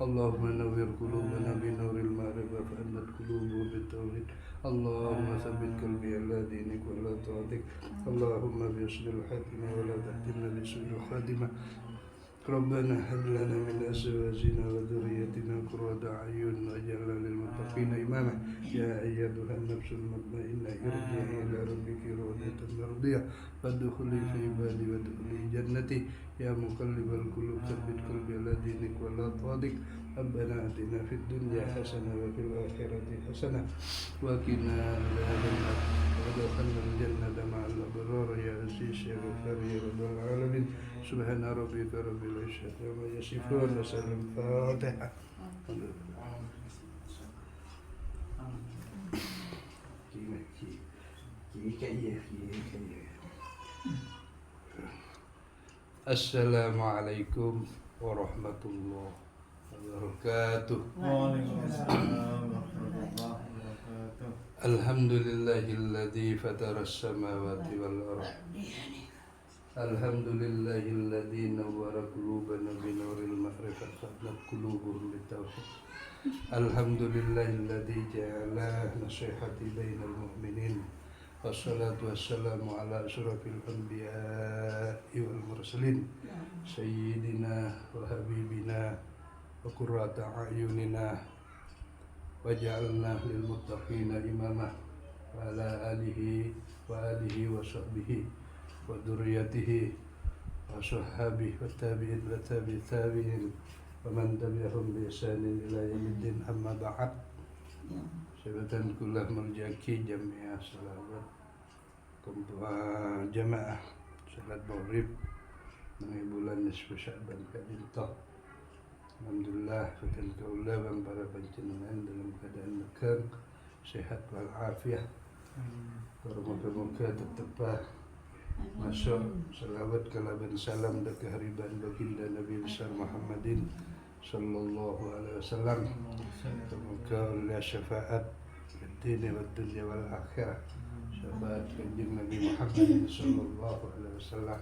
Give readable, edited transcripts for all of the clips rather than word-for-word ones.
اللهم نور قلوبنا بنور المعرفة فأنت قلوبهم بالتوحيد اللهم ثبت قلبي على دينك ولا طاعتك اللهم بحسن الخاتمة ولا تختمنا بسوء الخاتمة ربنا هب لنا من أزواجنا وذريتنا قرة أعين واجعلنا للمتقين إماما يا أيتها النفس المطمئنة ارجعي إلى ربك راضية مرضية فادخلي في عبادي وادخلي جنتي يا مقلب القلوب ثبت قلبي على دينك ولا طاعتك ربنا آتنا في الدنيا حسنة وفي الآخرة حسنة وقنا عذاب النار وادخلنا الجنة مع الأبرار يا عزيز يا غفار يا رب العالمين سبحان ربك رب العزة عما يصفون وسلام الفاتحة. Assalamualaikum warahmatullahi wabarakatuh. Waalaikumsalam warahmatullahi wabarakatuh. Alhamdulillahilladzi fatara as-samawati wal ardh. Alhamdulillahilladzi nawwara qulubana binuril ma'rifah fadlat qulubuhum bitawhid. Alhamdulillahilladzi ja'ala nasihati bainal mu'minin. Wassalatu wassalamu ala asyrafil anbiya'i wal mursalin sayyidina wa habibina wa qurrata a'yunina waj'alna lil muttaqina imama wa ala alihi wa sahbihi wa dzurriyyatihi wa sahbihi wa tabi'in wa tabi'in wa man tabi'ahum bi ihsanin ila yaumiddin amma ba'd. Syabatan kullah merjaki jamiah salawat kumpul jamaah salat maghrib mengenai bulan nisfu Sya'ban kadinto. Alhamdulillah dan kaulah bang para panjenengan dalam keadaan megah sehat wal afiat. Moga-moga tetap masuk salawat kalaban salam dan kehariban baginda Nabi besar Muhammadin sallallahu alaihi wasallam. Semoga oleh syafaat dunia wa dunia wal akhirah, syafaat kanjeng Nabi Muhammad sallallahu alaihi wasallam.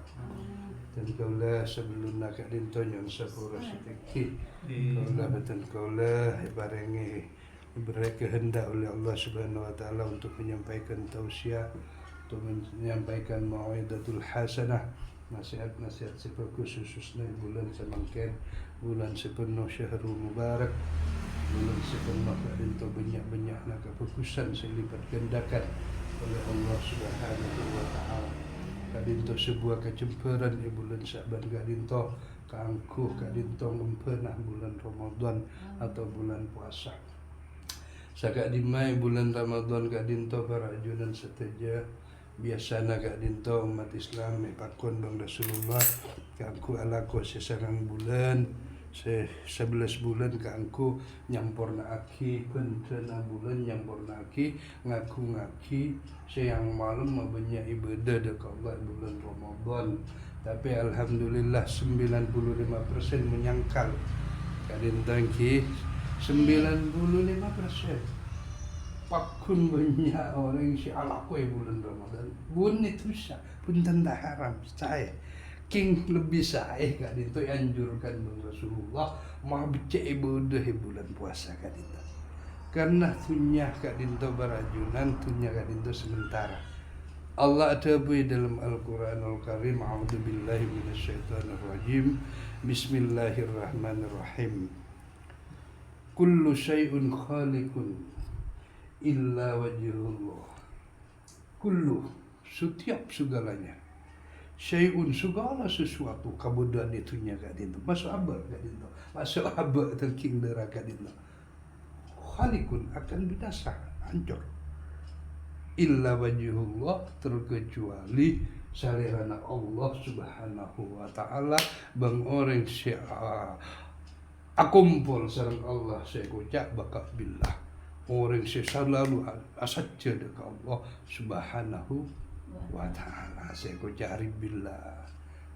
Dan kaulah sebelumnya kadin tonyon sapura sedikit. Kaulah betul kaulah barengi diberi kehendak oleh Allah Subhanahu wa taala untuk menyampaikan tausiah, untuk menyampaikan mau'izatul hasanah, nasihat-nasihat sebagus khususnya bulan semangkin, bulan sepenuh syahrul mubarak, bulan sepenuh kadinto banyak-banyak kebagusan selipat gandakan oleh Allah Subhanahu wa taala. Kadinto sebuah kecemperan di bulan Sya'ban kadinto kaangkuh kadinto mempernah bulan Ramadan atau bulan puasa. Sakak dimai bulan Ramadan kadinto para ajunan seteja biasana kadinto umat Islam mepakon bang Rasulullah kaangku alako sesangang bulan 11 bulan kaangku nyamporna aki pentena bulan nyamporna aki ngaku-ngaki siang malam banyak ibadah dekat Allah bulan Ramadan. Tapi alhamdulillah 95% menyangkal kadinto ki 95%. Pakun banyak orang si alakoi bulan Ramadan. Bun itu sah, pun tanda haram saya. King lebih saya kadinto anjurkan bang Rasulullah mah becek ibadah bulan puasa kadinto. Karena tunya kadinto barajunan, tunya kadinto sementara. Allah adabui dalam Al-Quranul Karim, a'udzubillahi minasyaitonirrajim. Bismillahirrahmanirrahim. Kullu syai'un khaliqun illa wajhullah. Kullu, setiap segalanya. Syai'un, segala sesuatu kabudan itunya kadinto. Masuk abad kadinto. Masuk abad terking neraka kadinto. Khalikun akan binasa, hancur. Illa wajhullah, terkecuali salirana Allah Subhanahu wa taala bang orang si akumpul sareng Allah saya ucap bakal billah. Orang si selalu asatja dekat Allah Subhanahu wa ta'ala. Saya ku cari billah,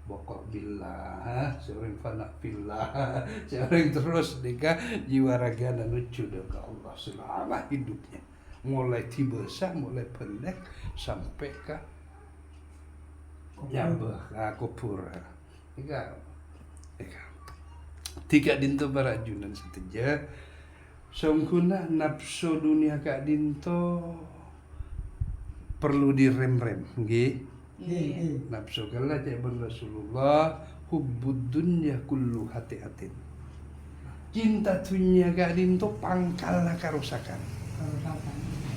bokok billah, seorang fana billah, seorang terus nikah jiwa ragana lucu dekat Allah selama hidupnya, mulai tibasa, mulai pendek sampai ke nyambah kubur. Ika Tiga dinto para junan seteja sungkuna nafsu dunia Kak Dinto perlu direm-rem nggih. Nafsu kala jaban Rasulullah hubbud dunya kullu hati-hatin. Cinta dunia Kak Dinto pangkalna karusakan.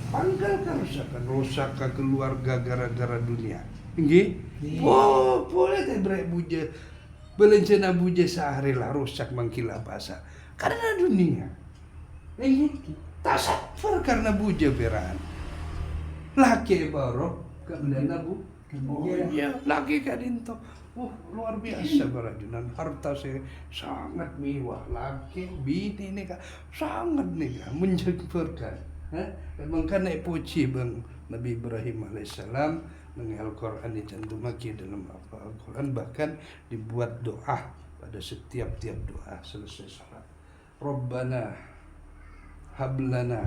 Pangkal karusakan, rusak ke keluarga gara-gara dunia. Nggih? Oh, boleh teh brek buja. Belencana buja sehari lah rusak mangkila bahasa. Karena dunia. Nggih? Tasafur karena buja beran. Laki baru kemudian Bu. Oh iya, laki Kak Dinto. Luar biasa berajunan harta saya sangat mewah. Laki bini nih Kak sangat nih Kak menjemurkan. Memang karena puji bang Nabi Ibrahim alaihissalam dengan Al-Quran dicantumkan dalam Al-Quran, bahkan dibuat doa pada setiap doa selesai salat. Rabbana hablana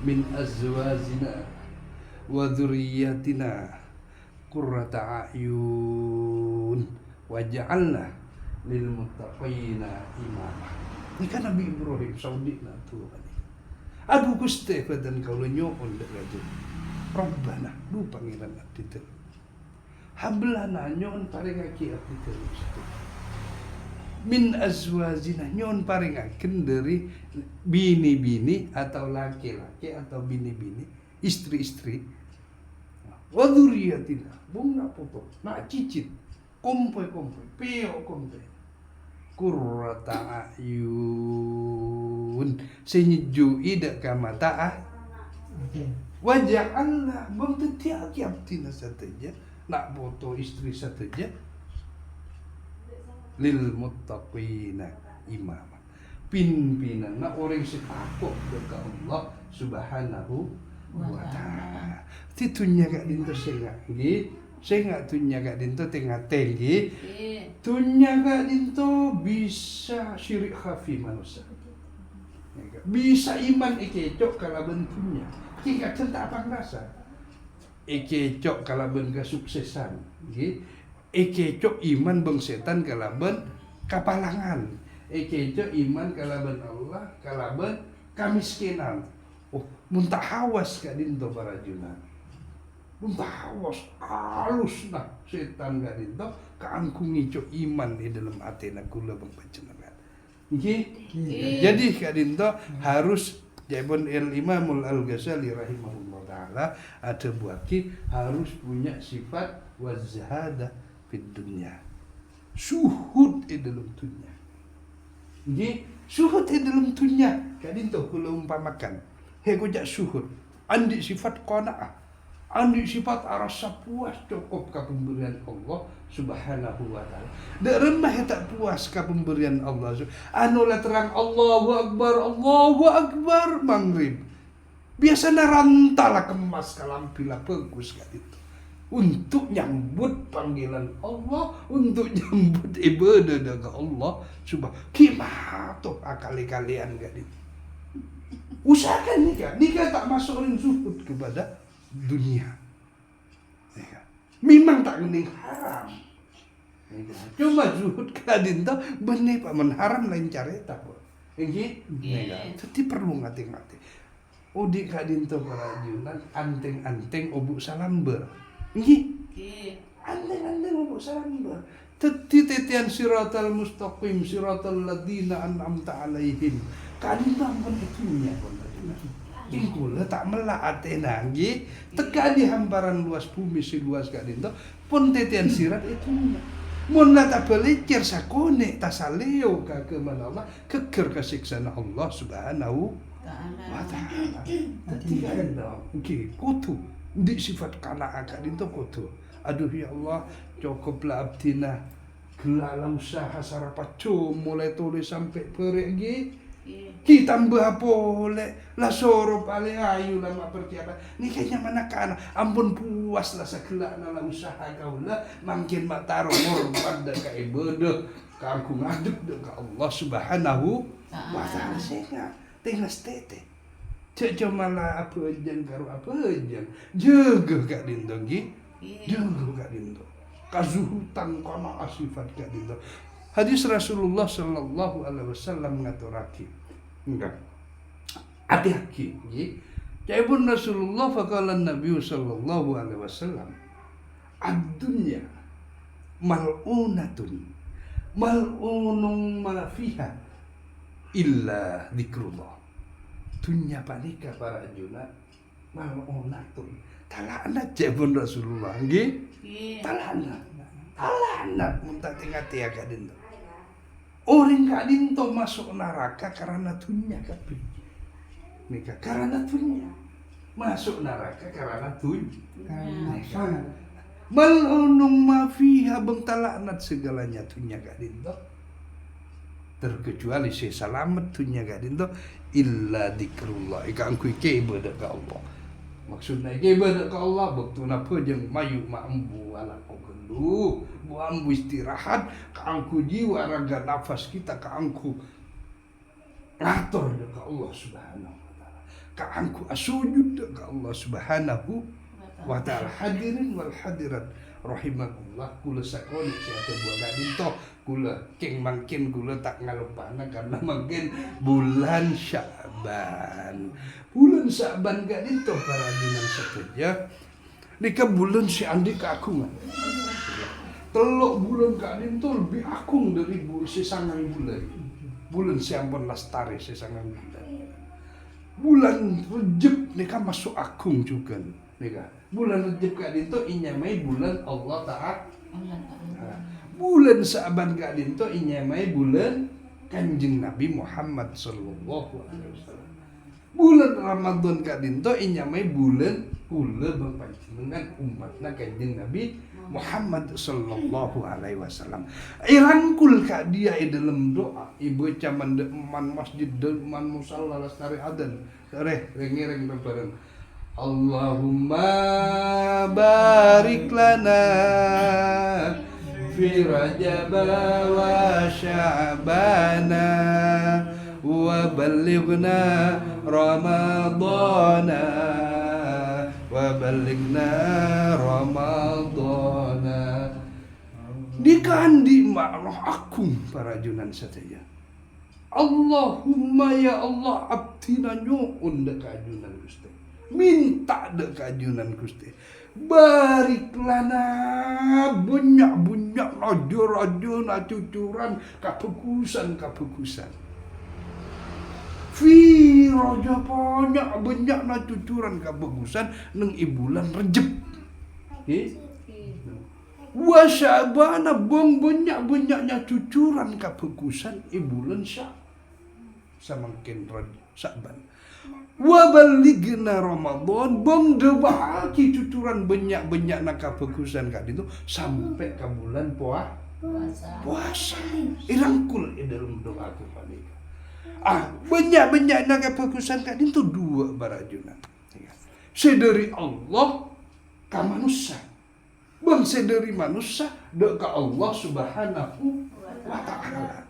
min azwajina wa dzurriyyatina qurrata a'yun waj'alna lil muttaqina imama. Ini kan Nabi Ibrahim Saudi na Tuhan. Aduh Gusti badan kau nyoon dak gatu. Rabbana du pangeran abdi teu. Hablana nyoon paringaken abdi teu. Min azwajina nyoon paringaken dari bini-bini atau laki-laki atau bini-bini, istri-istri. Wa dzurriyyatina bungna puto, nak cicit, kompoe-kompoe, peo-kompoe. Qurrata a'yun senyiju ida ka mata waja'alna bang tetiak yaptina sateja nak foto istri sateja lil muttaqina imama pimpinan nak orang setakut ke Allah subhanahu wa ta'ala titunya Kak Dinto senga nggih. Saya nggak tunya Kak Dinto tengah tinggi, tunya Kak Dinto bisa syirik khafi manusia, bisa iman ekecok kalau bentuknya, kita centak apa ngerasa, ekecok kalau ben kesuksesan, ekecok iman bang setan kalau ben kapalangan, ekecok iman kalau ben Allah kalau ben kamiskinan, muntah hawas Kak Dinto para junan. Hawas halus nah setan Kak Dinto kaangkungi cok iman di dalam hati nak kula bang panjenengan. Jadi Kak Dinto harus Jabon Imamul Al-Ghazali rahimahullah taala ada buaki harus punya sifat wazahada fid dunya. Suhud di dalam dunia. Suhud di dalam dunia. Kak Dinto kula umpamakan. He kujak suhud. Andi sifat qanaah. Andi sifat rasa puas cukup ke pemberian Allah subhanahu wa ta'ala. Dak remah tak puas ke pemberian Allah. Anulah terang Allahu Akbar maghrib. Biasanya rantalah kemas kalampila bagus kan itu. Untuk nyambut panggilan Allah, untuk nyambut ibadah dengan Allah subhanahu. Gimana tuh akali kalian kan itu. Usahakan nikah tak masukin zuhud kepada dunia. Memang tak mending haram. Cuma zuhud Kak Dinto benih paman haram lain carita kok. Jadi perlu ngati-ngati. Udi Kak Dinto para junan anteng-anteng obuk salamber. Anteng-anteng obuk salamber. Tetian siratal mustaqim siratal ladzina an'amta alaihim. Kak Dinto ampun itunya pun. Kula tak melak atena nggih teka di hamparan luas bumi seluas Kak Dinto pun tetian sirat itu mun tak belicir sakone tasaleo ka kemana Allah keker kasiksana Allah subhanahu wa ta'ala. Dadi kan nggih kudu di sifat kana Kak Dinto kudu aduh ya Allah cukuplah abdina gelalang usaha sarapaco mulai tulis sampai perek nggih. Kita mbah boleh lah soro paling ayu lama persiapan ini kayaknya mana kan ampun puas lah segelak nala usaha kau lah makin mata rumor pada kayak bodoh kangku ngaduk dengan Allah subhanahu wa ta'ala sehingga tinggal tete cuma lah apa aja karo apa aja jaga Kak Dinto jaga Kak Dinto kazuhutan kana asifat Kak Dinto Hadis Rasulullah sallallahu alaihi wasallam ngaturake. Enggak. Hati-hati nggih. Jaibun Rasulullah faqala Nabi sallallahu alaihi wasallam ad-dunya mal'unatun mal'unun ma fiha illa dzikrullah. Dunya panika para junat mal'unatun. Talana jaibun Rasulullah nggih. Talana mun tak tingati kadin. Orang kadin to masuk neraka karena dunya kabeh. Nika karena dunya. Masuk neraka karena dunya. Mal'unum ma fiha bengtalaknat segalanya dunya kadin to. Terkecuali saya selamat dunya kadin to illa dzikrullah. Ikan ku ke ibadah ka Allah. Maksudnya ke ibadah ka Allah bektuna pejeng mayu maambu anak lu buambu istirahat kaangku jiwa raga nafas kita kaangku ngatur ke Allah subhanahu wa ta'ala kaangku asujud ke Allah subhanahu wa ta'ala. Hadirin wal hadirat rahimakumullah kula sakoni siapa buat gadin toh kula keng mangkin kula tak ngalupana karena mungkin bulan Sya'ban gadin toh para dinan saja nika bulan si andi keagungan. Teluk bulan kadin tuh lebih agung dari sesangang bulan. Bulan si ampun lestari sesangang bulan. Bulan Rejab nika masuk agung juga nika. Bulan Rejab kadin tuh inyamai bulan Allah Ta'ala. Bulan Sya'ban kadin tuh inyamai bulan Kanjeng Nabi Muhammad sallallahu alaihi wasallam. Bulan Ramadan kadin tuh inyamai bulan kula bang panjenengan umatna Kanjeng Nabi Muhammad sallallahu alaihi wasallam. Irangkul ka dia dalam doa ibu caman man masjid man musalla lastari adan reng bareng Allahumma barik lana fi Rajab wa Sya'bana wa ballighna Ramadana wa balighna Ramadana. Dikandi makna agung para junan satya. Allahumma ya Allah abdina nyuun dek kajunan Gusti. Minta dek kajunan Gusti. Barik lana bunyak-bunyak rajo-rajo na cucuran kapegusan. Fi raja banyak na cucuran kabagusan neng ibulan Rejab. Wa Sya'bana banyak-banyaknya cucuran kabagusan ibulan samangkin Sya'ban. Wa balighna Ramadan debaki cucuran banyak na kabagusan kaditu sampai ke bulan puasa. Irangkul dalam doa kepada banyak kebagusan kadin itu dua barajunan. Sedari Allah ka manusia. Bang sedari manusia dek ka Allah subhanahu wa ta'ala.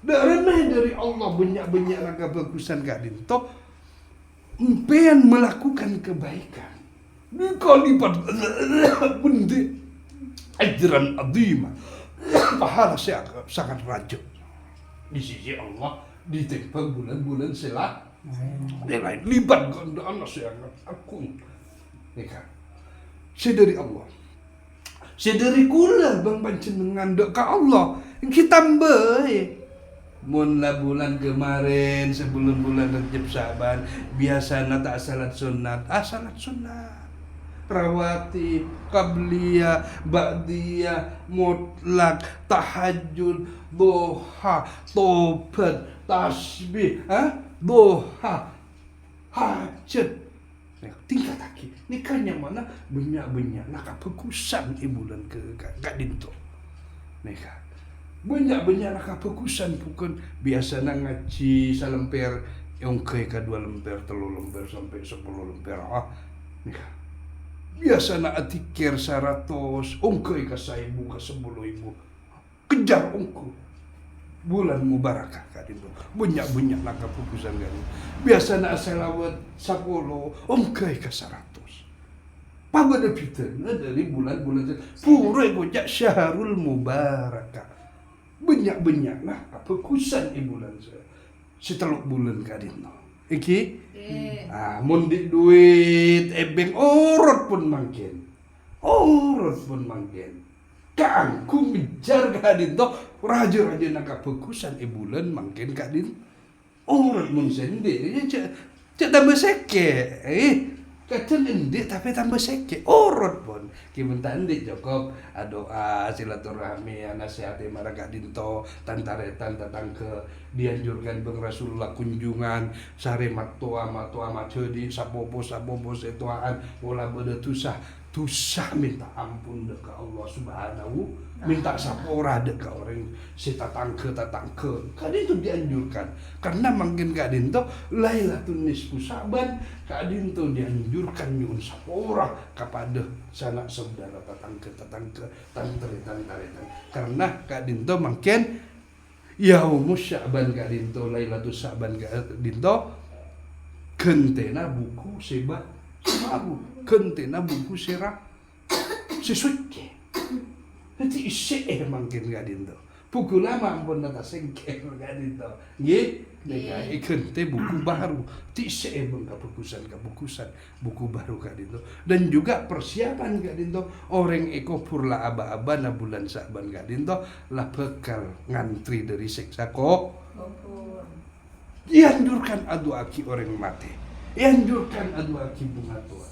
Dari Allah banyak kebagusan kadin itu empean melakukan kebaikan. Dikalipat bundi ajran azimah. Pahala sangat rajin di sisi Allah. Ditimpa bulan-bulan selak lain libat gondaan sangat agung nikah sedari Allah sedari kula bang panjenengan dek ka Allah kita mbeh mun bulan kemarin sebelum bulan Rejab Sya'ban biasana tak salat sunat rawatib, qabliyah, ba'diyah, mutlak, tahajud, duha, tobat, tasbih, duha, hajat. Tingkat lagi, nikahnya mana banyak nak kepukusan bulan ke kadinto. Nikah. Banyak nak kepukusan bukan biasa ngaji salemper yang ke kedua lemper, telu lemper sampai 10 lemper. Nikah. Biasa nak atikir 100, ongkoi ke 1.000 ke 10.000. Kejar ongko. Bulan mubarakah kadin tu. Banyak nak kepukusan kadin. Biasa nak selawat 10, ongkoi ke 100. Pada kita dari bulan-bulan pura gojak syahrul mubarakah. banyak lah apa kusan bulan seteluk bulan kadino iki mun di duit ebeng orot pun mangkin kaangku menjar kadino raja-raja nak apa kusan bulan mangkin kadin orot mun sendi cak tambah seke kadang endik tapi tambah seke orot pun kimunta endik Jokop doa silaturahmi nasihati marga dinto tantaretan tatang ke dianjurkan beng Rasulullah kunjungan sare matua macedi sapopo setuaan ulah beda tusah minta ampun dek Allah Subhanahu minta sapora dek orang si tatangke kadin itu dianjurkan karena mungkin kadin itu Lailatul Nisfu Sa'ban kadin itu dianjurkan nyun sapora kepada sanak saudara tatangke tantaretan karena kadin itu mungkin Yaumus Sya'ban kadin itu Lailatul Sa'ban kadin itu kentena buku sebat kentena buku serah sesuke nanti isi mungkin kadin to buku lama pun nata sengke kadin to nggih neka kente buku baru ti isi bukusan buku baru kadin to dan juga persiapan kadin to orang eko purla aba-aba na bulan Sa'ban kadin to lah bekal ngantri dari seksa kok dianjurkan adu aki orang mati dianjurkan adu aki bunga tua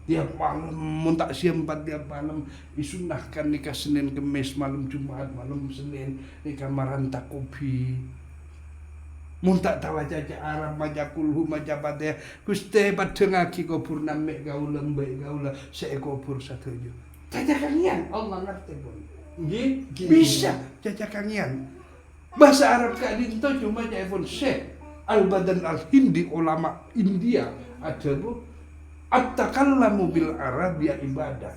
tiap malam muntak siang 4 tiap malam disunahkan nikah Senin Kemis malam Jumat malam Senin nikah maranta kopi muntak tawa caca Arab maca kulhu maca Fatihah Gusti padengaki kubur nambek gaula mbek gaula seekubur satuju caca kangian Allah ngerti pun nggih bisa caca kangian bahasa Arab kadinto cuma pun Syekh Al-Badan Al-Hindi ulama India ada bu at-takallamu bil Arabia ibadah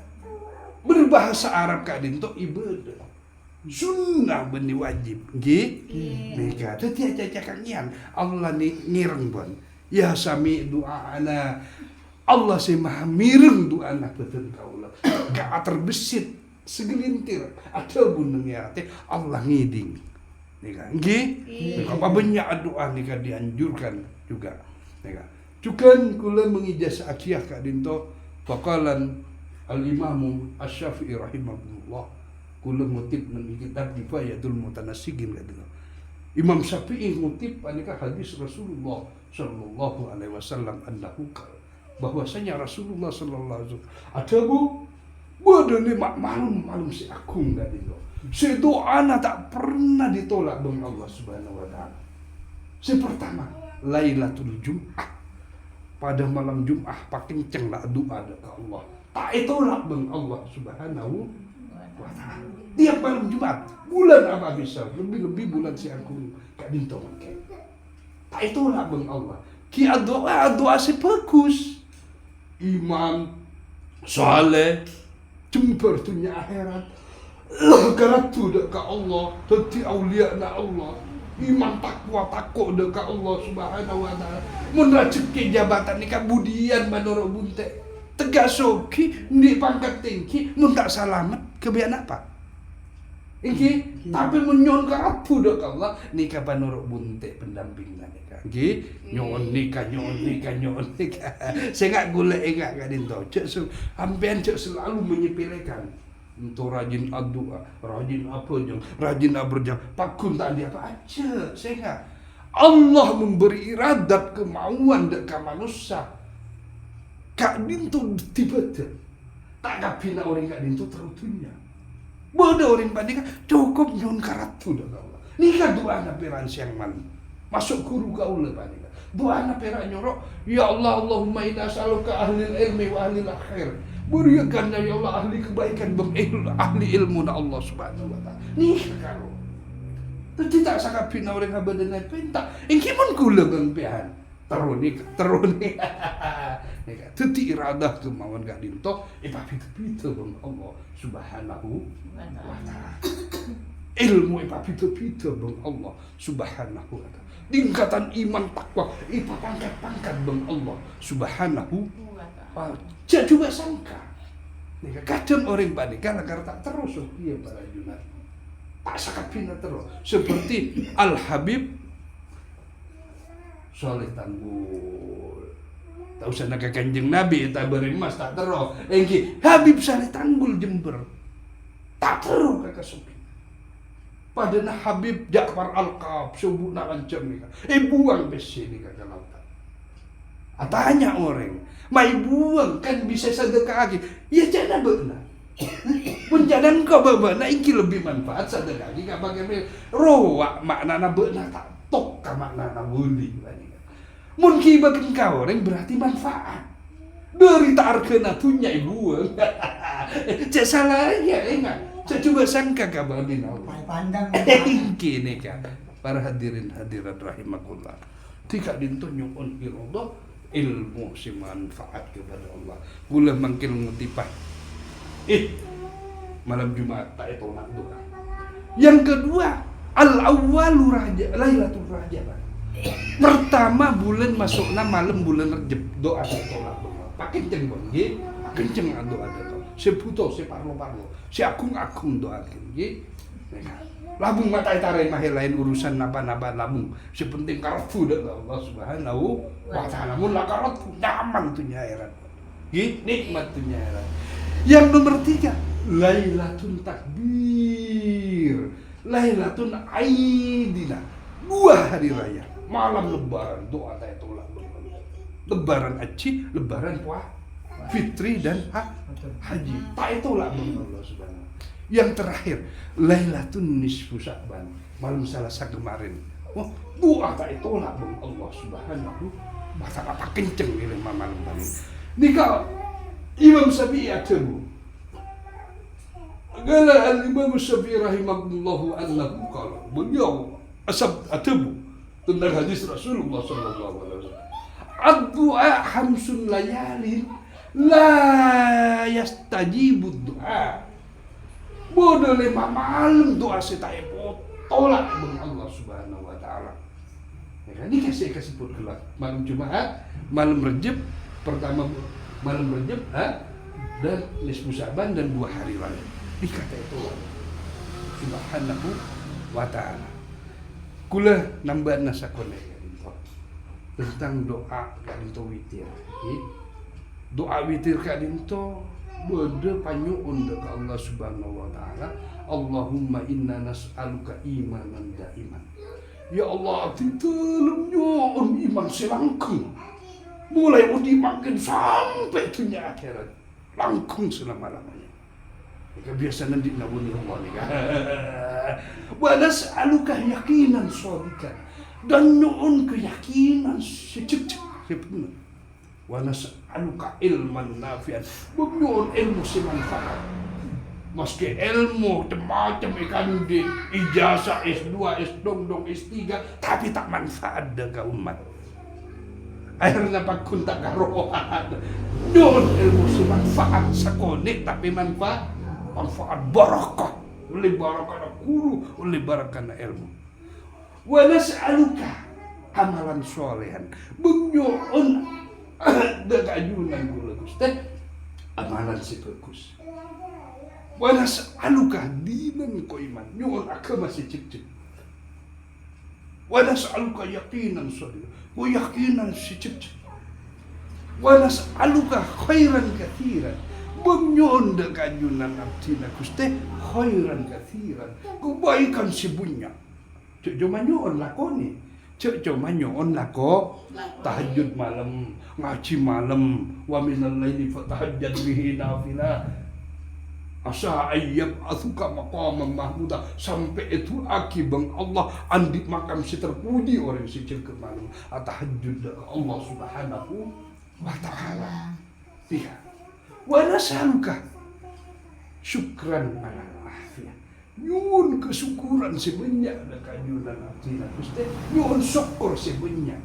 berbahasa Arab kadin to ibadah sunnah benih wajib nggih meka teu caca kangian Allah ni ngireng pun ya sami doaana Allah si maha mireng doana betul kaula ka terbesit segelintir ada buneng ya teh Allah ngiding nika nggih apa banyak doa nika dianjurkan juga nika Cukan kula mengijazah akiyah kadinto faqalan al-Imam Asy-Syafi'i rahimahullah kula ngutip nang kitab Kifayatul Mutanassigin kadinto Imam Syafi'i ngutip anika hadis Rasulullah sallallahu alaihi wasallam annahu bahwasanya Rasulullah sallallahu alaihi wasallam ada bodone maklum si agung kadinto si doana tak pernah ditolak bang Allah Subhanahu wa taala. Si pertama Lailatul Jum'ah pada malam Jum'ah paking ceng lah doa ke Allah tak itolak bang Allah Subhanahu wa ta'ala tiap malam Jumat bulan apa bisa lebih bulan si agung gak dinto make tak itolak bang Allah ki doa si bagus imam saleh jember dunia akhirat karatu dek ke Allah teti aulia na Allah iman takwa dek ke Allah Subhanahu wa ta'ala mun rezeki jabatan nikah budian manoro bunte tegasoki di pangkat tinggi mun tak selamat kebian apa iki tapi menyon ke apu dek Allah nikah manoro bunte pendampingna nikah iki nyon nikah saya gak golek enggak kadinto cek sampean cek selalu menyepelekan untuk rajin doa, rajin apa jeng, rajin berjam, pakun tak ada apa aja, saya enggak. Allah memberi iradat kemauan dekat manusia. Kak dintu tiba-tiba, tak kapina orang kak dintu terutunya. Bodoh orang pada cukup nyon karatu dah Allah. Nikah doa na peran siang man, masuk guru kau le pada. Doa na peran nyorok, ya Allah Allahumma inna as'aluka ahlil ilmi wa ahlil akhir. Berikan ya Allah ahli kebaikan ahli ilmu na Allah Subhanahu wa ta'ala nih kalau tidak sakapin orang abadan na pinta ingki mon kula bang pian terun nih teti iradah kemauan gak dinto ipapito bang Allah Subhanahu wa ta'ala ilmu ipapito bang Allah Subhanahu wa ta'ala tingkatan iman takwa ipapangkat bang Allah Subhanahu wa ta'ala coba sangka kadang orang panik karena tak terus dia para junat tak sakapina terus seperti Al Habib Soleh Tanggul. Tak usah nak Kanjeng Nabi tak berimas tak terus. Engki Habib Soleh Tanggul Jember. Tak terus kakak sepi. Padahal Habib Ja'far Al-Qab subuh nak lancam ni. Buang besi ni kakak lautan. Tanya orang, mai buang kan bisa sedekah lagi. Ya jangan benar. Pun jangan kau benar, ingki lebih manfaat sedekah lagi. Kau bagaimana? Roak makna benar tak tok ka makna buli. Mungkin bagi kau orang berarti manfaat. Dari tarkena punya buang. Cak salah ya enggak. Cak coba sangka kabar di nau. Pandang. Ingki ni kan. Para hadirin hadirat rahimakumullah. Tidak ditunjuk on irodo ilmu si manfaat kepada Allah. Gula mangkil ngutipah. Malam Jumat tak itu nak doa. Yang kedua, al-awwalu Lailatul Rajab. Pertama bulan masukna malam bulan Rajab doa tolak doa. Pakai kenceng nggih, kenceng doa doa. Seputo separlo-parlo, si akung doa nggih. Labung mata tarai mah lain urusan napa-napa labung. Sepenting karfu dak Allah Subhanahu wa taala. Mun lakarat nyaman tu nyairan. Nggih, nikmat tu nyairan. Yang nomor 3, Lailatul Takbir. Lailatul Aidina. 2 hari raya. Malam lebaran doa tak tolak. Lebaran Haji, lebaran Fitri dan Haji. Tak tolak Allah Subhanahu. Yang terakhir, Lailatul Nisfu Sya'ban, malam Selasa kemarin. Oh, doa tak tolak Allah Subhanahu wa taala. Apa kenceng ini malam tadi. Nikah Imam Syafi'i atabu. Qala al-Imam Syafi'i rahimahullahu annahu qala, beliau atabu tentang hadis Rasulullah sallallahu alaihi wasallam. Ad-du'a khamsun layalin la yastajibu du'a. Bodoh 5 malam doa saya tolak dengan Allah Subhanahu wa taala. Ya kan ini kasih sebut gelap. Malam Jumat, malam Rajab, pertama malam Rajab, dan nisfu Sya'ban dan 2 hari raya. Dikata itu Subhanahu wa taala. Kula nambah nasakone tentang doa kadinto witir. Doa witir kadinto bode panyuun ke Allah Subhanahu wa taala. Allahumma inna nas'aluka imanan daiman. Ya Allah, titulung nyuun iman selangkung. Mulai udi makin sampai dunia akhirat. Langkung selama-lamanya. Kebiasaan di nabuni Allah ni kan. Wa nas'aluka yakinan shadiqan. Dan nyuun keyakinan secek-cek sepenuh. Wa nas'aluka ilman nafi'an. Nyuun ilmu semanfaat. Meski ilmu macam ikan di ijazah S2, S2, S3, tapi tak manfaat dengan umat. Akhirnya pakun tak karohan. Nyuun ilmu semanfaat sekonik tapi manfaat barakah. Oleh barakah guru, oleh barakah ilmu. Wa nas'aluka amalan solehan. Benyuun dekajunan kula Gusti amalan si bagus. Wa nas'aluka dinan ko iman nyuun agama si cicit. Wa nas'aluka yaqinan shadiq. Wa yaqinan si cicit. Wa nas'aluka khairan katsiran. Benyuun dekajunan abdina Gusti khairan katsiran. Kebaikan si bunyak. Cuk cuma nyuun lakoni. Cuk cuma nyuun lako tahajud malam, ngaji malam, wa minal laili fatahajjad bihi nafilah. Asa ayyab asuka maqamam mahmuda, sampai itu akibang Allah andi makam si terpuji orang si ke malam tahajud Allah Subhanahu wa taala. Tiga. Wa nas'aluka syukran ala afiyah. Nyuun kesyukuran sebanyak dan kajunan abdina Gusti. Nyuun syukur sebanyak.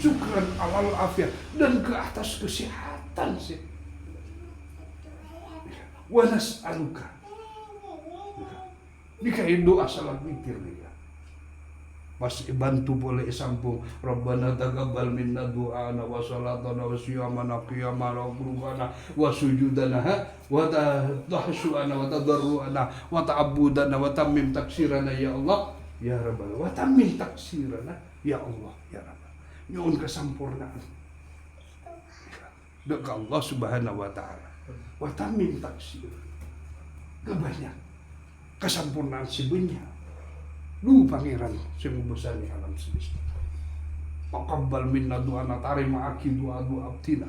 Syukran alal afiyah dan ke atas kesehatan sih. Wa nas'aluka. Ini kayak doa salat witir nih ya. Pas bantu boleh sambung. Rabbana taqabbal minna du'ana wa salatana wa siyamana qiyamana wa qurubana wa sujudana wa tahsyuana wa tadarruana wa ta'abbudana wa tammim taksirana ya Allah ya Rabbal wa tammim taksirana ya Allah ya Rabbal. Nyuwun kesampurnaan deuk Allah Subhanahu wa taala. Wa tammim taksir. Kebanyak kesempurnaan sebenarnya. Lu pangeran sing besar ni alam semesta. Taqabbal minna du'ana tarima aki doa-doa abdina.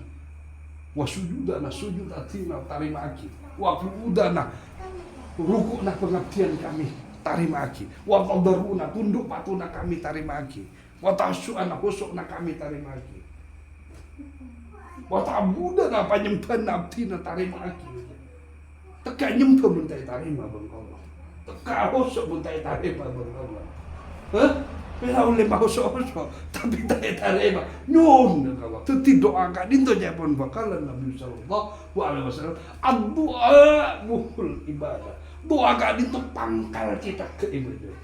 Wa sujudana sujud atina tarima aki. Wa qu'udana rukukna pengabdian kami tarima aki. Wa tadarruna tunduk patuna kami tarima aki. Wa tasyu'ana khusukna kami tarima aki. Wa ta'budana panyembahan abdina tarima aki. Teka nyembah muntai tarima bang Allah. Teka hosok muntai tarima bang Allah. Hah? Pela oleh hosok tapi tak tarima. Nyun Allah. Teti doa ka dinto japon bakalan Nabi sallallahu alaihi wasallam. Ad-du'a muhul ibadah. Doa ka dinto pangkal kita ke ibadah.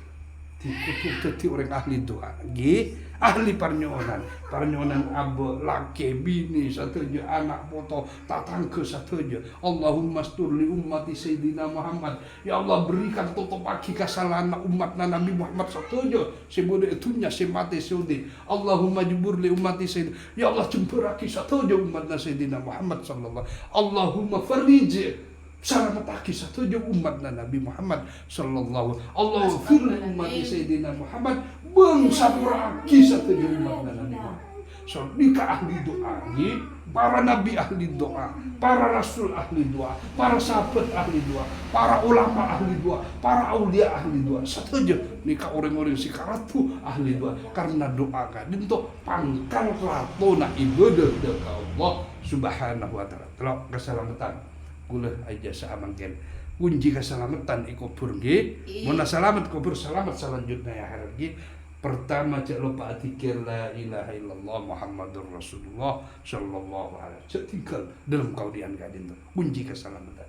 Teti orang ahli doa. Nggih. Ahli parnyonan abe laki bini satunya anak foto tatangga satunya. Allahumma astur li ummati Sayyidina Muhammad. Ya Allah berikan tutup bagi kesalahan umat Nabi Muhammad satunya sebode itunya semate sudi. Allahumma jubur li ummati Sayyidina. Ya Allah jemburaki satunya umat Sayyidina Muhammad sallallahu. Allahumma farij selamataki satunya umat Nabi Muhammad sallallahu. Allahu firli umat Sayyidina Muhammad bengsapuraki satunya umat Nabi Muhammad. So, nikah ahli doa ini, para nabi ahli doa, para rasul ahli doa, para sahabat ahli doa, para ulama ahli doa, para aulia ahli doa. Satunya nikah orang-orang si karatu ahli doa karena doa kan untuk pangkal latona ibadah ke Allah Subhanahu wa taala. Telok keselamatan kula aja saamangken kunci keselamatan ikubur nggih mun selamat kubur selamat selanjutnya ya akhirat nggih. Pertama cek lupa dzikir la ilaha illallah Muhammadur Rasulullah sallallahu alaihi wasallam. Cek tinggal dalam kaudian kadin tu kunci keselamatan.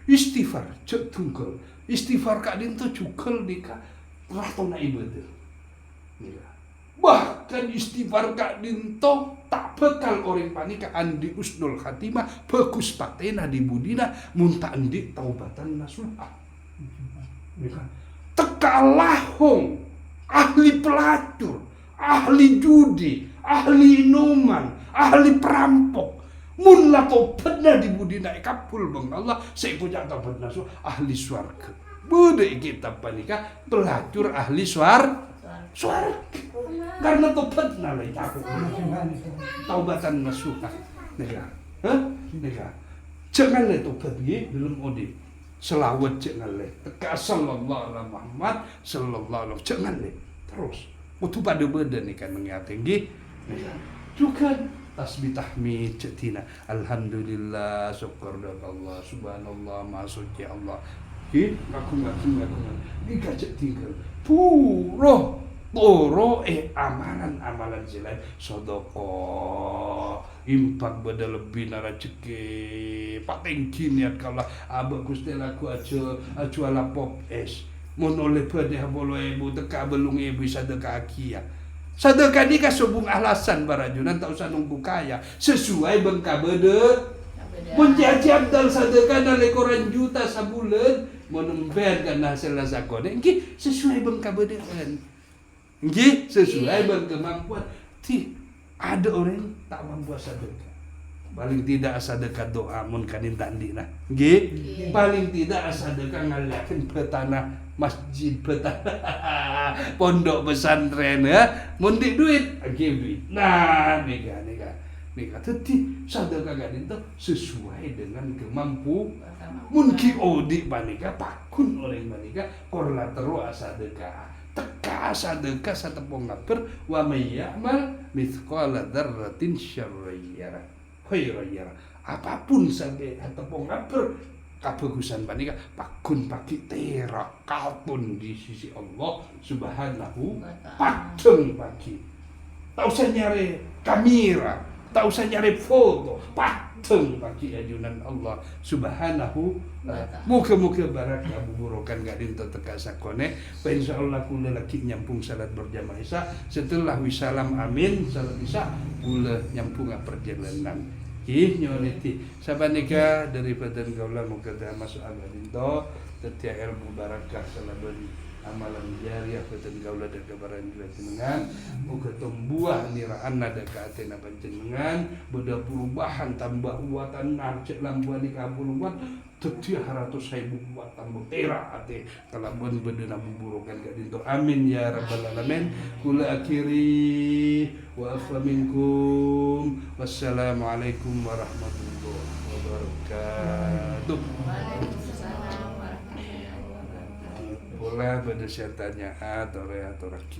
Istighfar cek tunggal. Istighfar kadin tu cukel dika latona ibadah. Bahkan istighfar kadin tu tak bekal orang panika andi usnul khatimah bagus patena di budina munta andi taubatan nasuha. Tekalahong ahli pelacur, ahli judi, ahli inuman, ahli perampok. Mun la tobatna di budina kapul bang Allah saya punya tobat nasu ahli swarga. Bude kita panika pelacur ahli swarga. Karena tobatna lai aku. Taubatan nasuha. Nega. Hah? Nega. Jangan le tobat nggih belum odi. Selawat jangan le. Teka sallallahu alaihi Muhammad sallallahu alaihi jangan le. Terus. Waktu pada badan ni kan mengingatkan nggih. Juga tasbih tahmid cetina. Alhamdulillah syukur Allah subhanallah maha suci Allah. Nggih, ngaku. Iki cek tinggal. Puro amalan selain sedekah impak beda lebih na rezeki patengki niat kalau abah Gusti laku aja ala pop es mun oleh bade bolo ibu teka belung ibu sedekah kia sedekah ni kasubung alasan barajunan tak usah nunggu kaya sesuai bengka bede mun jajab dal sedekah na lekoran juta sabulan mun ember kan hasil zakone engki sesuai bengka bede nggih sesuai berkemampuan. Ada orang tak mampu sedekah. Paling tidak sedekah doa mun kanin tandina. Nggih. Paling tidak sedekah ngaliakeun petana masjid petana pondok pesantren ya. Mun di duit, give duit. Nah, nika. Teti sedekah gadin tu sesuai dengan kemampuan. Mun ki odi panika pakun orang panika korla teru sedekah. Teka sedekah satepung ngapur wa may ya'mal mithqala dzarratin syarran khairan. Apapun sampai satepung ngapur kabagusan panika pakun pagi tera kalpun di sisi Allah Subhanahu padeng pagi. Tak usah nyari kamera, tak usah nyari foto, teng paki ajunan Allah subhanahu muka-muka barakah buburokan gadin teka sakone fa insyaallah kula laki nyampung salat berjamaah isya setelah wisalam amin salat isya kula nyampung perjalanan ih nyoleti sabanika daripada gaula muka masuk agadin to tetia ilmu barakah salabani amalan jariah peten gaula da kabaran jenengan muga tumbuah niraanna da ka atena panjenengan beda perubahan tambah uwatan narcek lambuan di kabuluan tetia 100.000 buat tambah tera ate kalabuan bedena buburokan gak dinto amin ya rabbal alamin kula akhiri wa afa minkum wassalamualaikum warahmatullahi wabarakatuh. Boleh pada saya tanya atau laki